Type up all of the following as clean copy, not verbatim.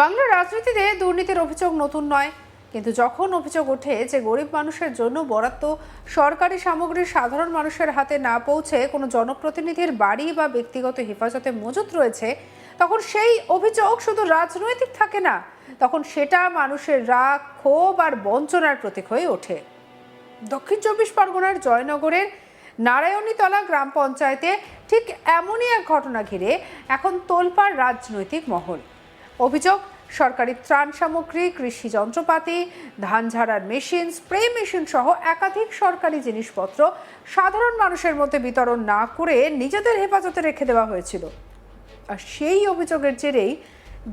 বাংলার রাজনীতিতে দুর্নীতির অভিযোগ নতুন নয়, কিন্তু যখন অভিযোগ ওঠে যে গরিব মানুষের জন্য বরাদ্দ সরকারি সামগ্রী সাধারণ মানুষের হাতে না পৌঁছে কোনো জনপ্রতিনিধির বাড়ি বা ব্যক্তিগত হেফাজতে মজুত রয়েছে, তখন সেই অভিযোগ শুধু রাজনৈতিক থাকে না, তখন সেটা মানুষের রাগ, ক্ষোভ আর বঞ্চনার প্রতীক হয়ে ওঠে। দক্ষিণ চব্বিশ পরগনার জয়নগরের নারায়ণীতলা গ্রাম পঞ্চায়েতে ঠিক এমনই এক ঘটনা ঘিরে এখন তোলপাড় রাজনৈতিক মহল। অভিযোগ, সরকারি ত্রাণ সামগ্রী, কৃষি যন্ত্রপাতি, ধান ঝাড়ার মেশিন, স্প্রে মেশিন সহ একাধিক সরকারি জিনিসপত্র সাধারণ মানুষের মধ্যে বিতরণ না করে নিজেদের হেফাজতে রেখে দেওয়া হয়েছিল। আর সেই অভিযোগের জেরেই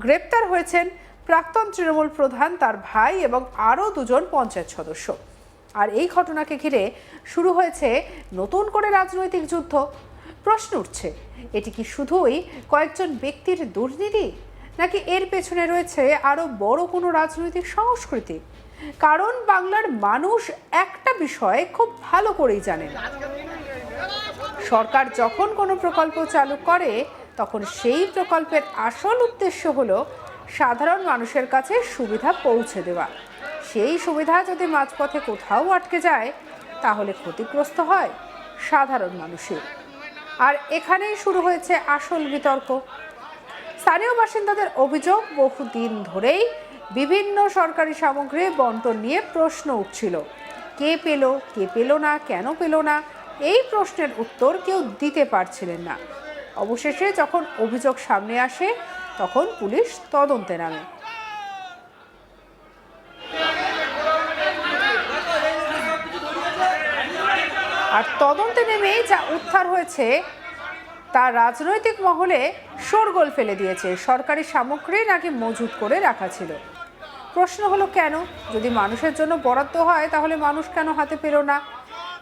গ্রেপ্তার হয়েছেন প্রাক্তন তৃণমূল প্রধান, তার ভাই এবং আরও দুজন পঞ্চায়েত সদস্য। আর এই ঘটনাকে ঘিরে শুরু হয়েছে নতুন করে রাজনৈতিক যুদ্ধ। প্রশ্ন উঠছে, এটি কি শুধুই কয়েকজন ব্যক্তির দুর্নীতি, নাকি এর পেছনে রয়েছে আরো বড় কোনো রাজনৈতিক সংস্কৃতি? কারণ বাংলার মানুষ একটা বিষয় খুব ভালো করেই জানেন, সরকার যখন কোনো প্রকল্প চালু করে তখন সেই প্রকল্পের আসল উদ্দেশ্য হলো সাধারণ মানুষের কাছে সুবিধা পৌঁছে দেওয়া। সেই সুবিধা যদি মাঝপথে কোথাও আটকে যায় তাহলে ক্ষতিগ্রস্ত হয় সাধারণ মানুষের। আর এখানেই শুরু হয়েছে আসল বিতর্ক। স্থানীয় বাসিন্দাদের অভিযোগ, বহুদিন ধরেই বিভিন্ন সরকারি সামগ্রী বন্টন নিয়ে প্রশ্ন উঠছিল। কে পেল, কে পেল না, কেন পেল না, এই প্রশ্নের উত্তর কেউ দিতে পারছিলেন না। অবশেষে যখন অভিযোগ সামনে আসে তখন পুলিশ তদন্তে নামে। আর তদন্তে নেমেই যা উদ্ধার হয়েছে তা রাজনৈতিক মহলে শোরগোল ফেলে দিয়েছে। সরকারি সামগ্রী নাকি মজুত করে রাখা ছিল। প্রশ্ন হলো, কেন? যদি মানুষের জন্য বরাদ্দ হয় তাহলে মানুষ কেন হাতে পেল না?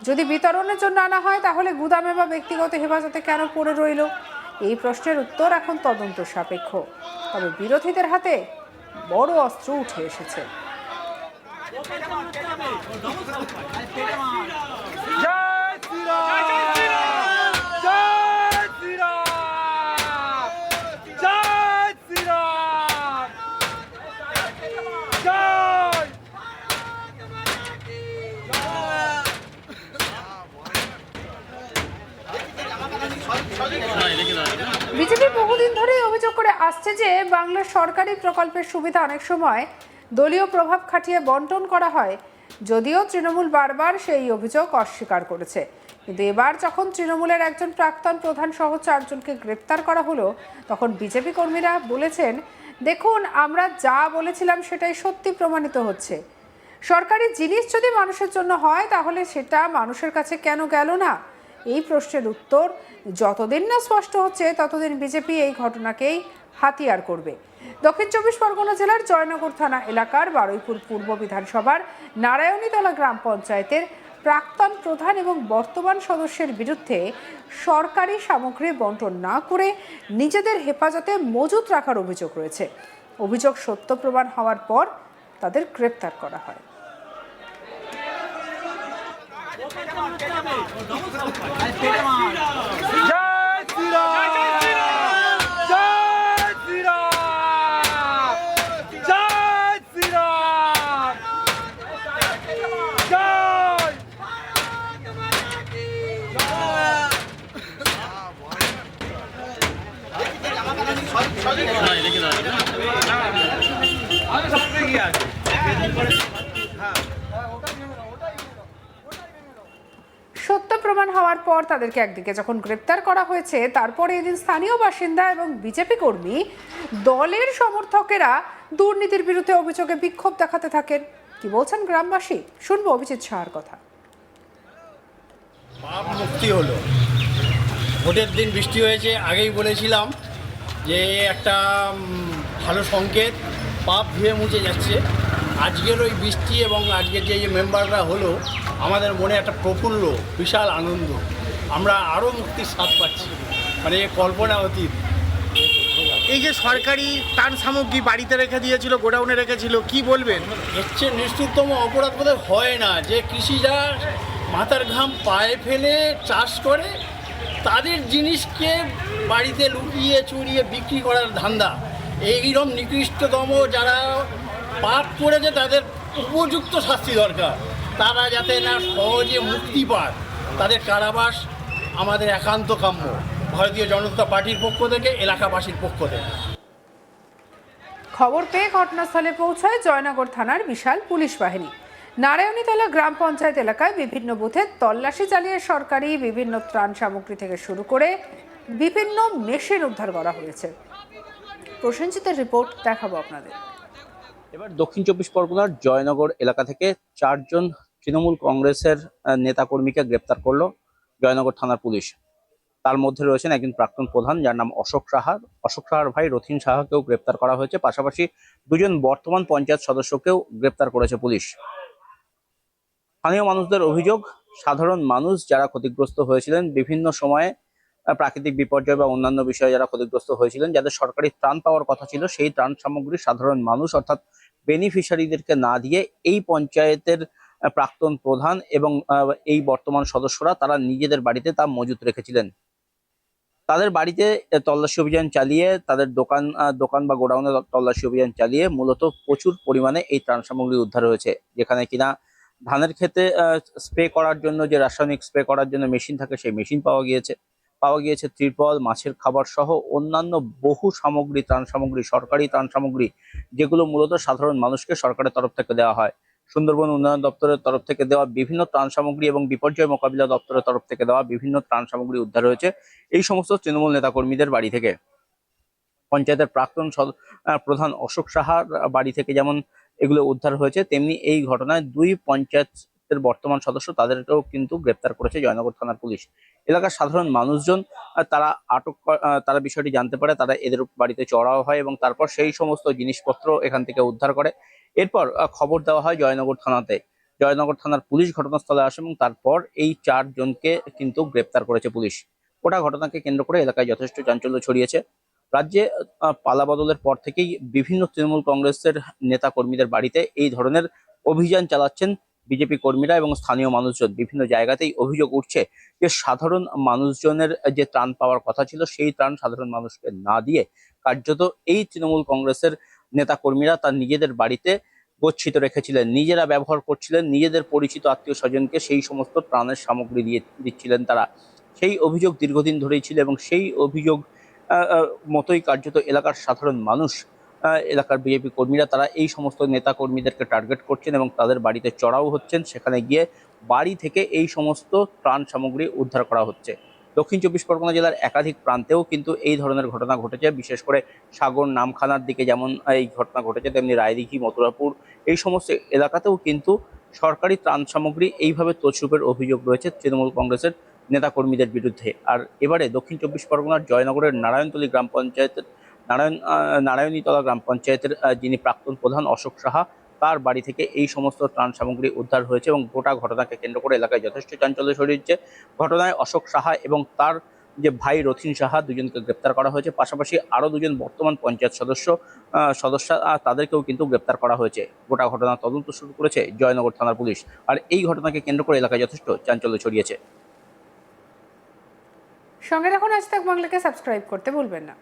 যদি বিতরণের জন্য আনা হয় তাহলে গুদামে বা ব্যক্তিগত হেফাজতে কেন পড়ে রইল? এই প্রশ্নের উত্তর এখন তদন্ত সাপেক্ষ। তবে বিরোধীদের হাতে বড় অস্ত্র উঠে এসেছে। বিজেপি বহুদিন ধরেই অভিযোগ করে আসছে যে বাংলার সরকারি প্রকল্পের সুবিধা অনেক সময় দলীয় প্রভাব খাটিয়ে বন্টন করা হয়। যদিও তৃণমূল বারবার সেই অভিযোগ অস্বীকার করেছে, কিন্তু এবার যখন তৃণমূলের একজন প্রাক্তন প্রধান সহ 4 জনকে গ্রেপ্তার করা হলো, তখন বিজেপি কর্মীরা বলেছেন, দেখুন, আমরা যা বলেছিলাম সেটাই সত্যি প্রমাণিত হচ্ছে। সরকারি জিনিস যদি মানুষের জন্য হয় তাহলে সেটা মানুষের কাছে কেন গেল না? এই প্রশ্নের উত্তর যতদিন না স্পষ্ট হচ্ছে ততদিন বিজেপি এই ঘটনাকেই হাতিয়ার করবে। দক্ষিণ চব্বিশ পরগনা জেলার জয়নগর থানা এলাকার বারুইপুর পূর্ব বিধানসভার নারায়ণীতলা গ্রাম পঞ্চায়েতের প্রাক্তন প্রধান এবং বর্তমান সদস্যের বিরুদ্ধে সরকারি সামগ্রী বন্টন না করে নিজেদের হেফাজতে মজুত রাখার অভিযোগ রয়েছে। অভিযোগ সত্য প্রমাণ হওয়ার পর তাদের গ্রেপ্তার করা হয়। সত্য প্রমাণ হওয়ার পর তাদেরকে একদিকে যখন গ্রেপ্তার করা হয়েছে, তারপরে এদিন স্থানীয় বাসিন্দা এবং বিজেপি কর্মী দলের সমর্থকেরা দুর্নীতির বিরুদ্ধে অভিযোগে বিক্ষোভ দেখাতে থাকেন। কি বলছেন গ্রামবাসী, শুনবো অভিজিৎ সাহার কথা। পাপ মুক্তি হলো, ভোটের দিন বৃষ্টি হয়েছে, আগেই বলেছিলাম যে একটা ভালো সংকেত, পাপ ধুয়ে মুছে যাচ্ছে। আজকের ওই বৃষ্টি এবং আজকের যে মেম্বাররা হলো, আমাদের মনে একটা প্রফুল্ল, বিশাল আনন্দ। আমরা আরও মুক্তির স্বাদ পাচ্ছি, মানে কল্পনা অতীত। এই যে সরকারি ত্রাণ সামগ্রী বাড়িতে রেখে দিয়েছিল, গোডাউনে রেখেছিল, কি বলবেন? এর চেয়ে নিষ্ঠুরতম অপরাধ বোধহয় হয় না, যে কৃষিরা মাথার ঘাম পায়ে ফেলে চাষ করে তাদের জিনিসকে বাড়িতে লুকিয়ে চুরিয়ে বিক্রি করার ধান্দা। এইরকম নিকৃষ্টতম যারা পাপ করেছে তাদের উপযুক্ত শাস্তি দরকার। তারা যাতে না সহজে মুক্তি পায়, তাদের কারাবাস আমাদের একান্ত কাম্য, ভারতীয় জনতা পার্টির পক্ষ থেকে, এলাকাবাসীর পক্ষ থেকে। খবর পেয়ে ঘটনাস্থলে পৌঁছায় জয়নগর থানার বিশাল পুলিশ বাহিনী। নারায়ণীতলা গ্রাম পঞ্চায়েত এলাকায় বিভিন্ন বুথে তল্লাশি চালিয়ে সরকারি বিভিন্ন ত্রাণ সামগ্রী থেকে শুরু করে বিভিন্ন মেশিন উদ্ধার করা হয়েছে। প্রসেনজিতের রিপোর্ট দেখাবো আপনাদের। এবার দক্ষিণ চব্বিশ পরগনার জয়নগর এলাকা থেকে 4 জন তৃণমূল কংগ্রেসের নেতাকর্মীকে গ্রেপ্তার করলো জয়নগর থানার পুলিশ। তার মধ্যে রয়েছেন একজন প্রাক্তন প্রধান যার নাম অশোক সাহার ভাই রথিন সাহাকেও গ্রেপ্তার করা হয়েছে। পাশাপাশি 2 জন বর্তমান পঞ্চায়েত সদস্যকেও গ্রেপ্তার করেছে পুলিশ। স্থানীয় মানুষদের অভিযোগ, সাধারণ মানুষ যারা ক্ষতিগ্রস্ত হয়েছিলেন বিভিন্ন সময়ে প্রাকৃতিক বিপর্যয় বা অন্যান্য বিষয়ে যারা ক্ষতিগ্রস্ত হয়েছিলেন, যাদের সরকারি ত্রাণ পাওয়ার কথা ছিল, সেই ত্রাণ সামগ্রী সাধারণ মানুষ অর্থাৎ বেনিফিশিয়ারিদেরকে না দিয়ে এই পঞ্চায়েতের প্রাক্তন প্রধান এবং এই বর্তমান সদস্যরা তারা নিজেদের বাড়িতে তা মজুত রেখেছিলেন। তাদের বাড়িতে তল্লাশি অভিযান চালিয়ে, তাদের দোকান বা গোডাউনে তল্লাশি অভিযান চালিয়ে মূলত প্রচুর পরিমাণে এই ত্রাণ সামগ্রী উদ্ধার হয়েছে। যেখানে কিনা ধানের ক্ষেতে স্প্রে করার জন্য যে রাসায়নিক স্প্রে করার জন্য মেশিন থাকে, সেই মেশিন পাওয়া গিয়েছে ত্রিপল, মাছের খাবার সহ অন্যান্য বহু সামগ্রী, ত্রাণ সামগ্রী, সরকারি ত্রাণ সামগ্রী, যেগুলো মূলত সাধারণ মানুষকে সরকারের তরফ থেকে দেওয়া হয়। সুন্দরবন উন্নয়ন দপ্তরের তরফ থেকে দেওয়া বিভিন্ন ত্রাণ সামগ্রী এবং বিপর্যয় মোকাবিলা দপ্তরের তরফ থেকে দেওয়া বিভিন্ন ত্রাণ সামগ্রী উদ্ধার হয়েছে এই সমস্ত তৃণমূল নেতাকর্মীদের বাড়ি থেকে। পঞ্চায়েতের প্রাক্তন প্রধান অশোক সাহার বাড়ি থেকে যেমন এগুলো উদ্ধার হয়েছে, তেমনি এই ঘটনায় 2 পঞ্চায়েতের বর্তমান সদস্য তাদেরকেও কিন্তু গ্রেপ্তার করেছে জয়নগর থানার পুলিশ। এলাকার সাধারণ মানুষজন তারা বিষয়টি জানতে পারে, তারা এদের বাড়িতে চড়াও হয় এবং তারপর সেই সমস্ত জিনিসপত্র এখান থেকে উদ্ধার করে। এরপর খবর দেওয়া হয় জয়নগর থানাতে। জয়নগর থানার পুলিশ ঘটনাস্থলে আসে এবং তারপর এই 4 জনকে কিন্তু গ্রেপ্তার করেছে পুলিশ। গোটা ঘটনাকে কেন্দ্র করে এলাকায় যথেষ্ট চাঞ্চল্য ছড়িয়েছে। রাজ্যে পালা বদলের পর থেকেই বিভিন্ন তৃণমূল কংগ্রেসের নেতা কর্মীদের বাড়িতে এই ধরনের অভিযান চালাচ্ছেন বিজেপি কর্মীরা এবং স্থানীয় মানুষজন। বিভিন্ন জায়গাতেই অভিযোগ উঠছে যে সাধারণ মানুষজনের যে ত্রাণ পাওয়ার কথা ছিল, সেই ত্রাণ সাধারণ মানুষকে না দিয়ে কার্যত এই তৃণমূল কংগ্রেসের নেতা কর্মীরা তার নিজেদের বাড়িতে গচ্ছিত রেখেছিলেন, নিজেরা ব্যবহার করছিলেন, নিজেদের পরিচিত আত্মীয় স্বজনকে সেই সমস্ত ত্রাণের সামগ্রী দিচ্ছিলেন তারা। সেই অভিযোগ দীর্ঘদিন ধরেই ছিল এবং সেই অভিযোগ মতোই কার্যত এলাকার সাধারণ মানুষ, এলাকার বিজেপি কর্মীরা তারা এই সমস্ত নেতা কর্মীদেরকে টার্গেট করছেন এবং তাদের বাড়িতে চড়াও হচ্ছেন। সেখানে গিয়ে বাড়ি থেকে এই সমস্ত ত্রাণ সামগ্রী উদ্ধার করা হচ্ছে। দক্ষিণ চব্বিশ পরগনা জেলার একাধিক প্রান্তেও কিন্তু এই ধরনের ঘটনা ঘটেছে। বিশেষ করে সাগর নামখানার দিকে যেমন এই ঘটনা ঘটেছে, তেমনি রায়দিঘি, মথুরাপুর এই সমস্ত এলাকাতেও কিন্তু সরকারি ত্রাণ সামগ্রী এইভাবে তছরূপের অভিযোগ রয়েছে তৃণমূল কংগ্রেসের নেতাকর্মীদের বিরুদ্ধে। আর এবারে দক্ষিণ চব্বিশ পরগনার জয়নগরের নারায়ণীতলা গ্রাম পঞ্চায়েতের যিনি প্রাক্তন প্রধান অশোক সাহা, তার বাড়ি থেকে এই সমস্ত ত্রাণ সামগ্রী উদ্ধার হয়েছে এবং গোটা ঘটনাকে কেন্দ্র করে এলাকায় যথেষ্ট চাঞ্চল্য ছড়িয়েছে। ঘটনায় অশোক সাহা এবং তার যে ভাই রথিন সাহা, 2 জনকে গ্রেপ্তার করা হয়েছে। পাশাপাশি আরও 2 জন বর্তমান পঞ্চায়েত সদস্য তাদেরকেও কিন্তু গ্রেপ্তার করা হয়েছে। গোটা ঘটনা তদন্ত শুরু করেছে জয়নগর থানার পুলিশ। আর এই ঘটনাকে কেন্দ্র করে এলাকায় যথেষ্ট চাঞ্চল্য ছড়িয়েছে। সঙ্গে রাখুন আজ তাক বাংলাকে সাবস্ক্রাইব করতে ভুলবেন না।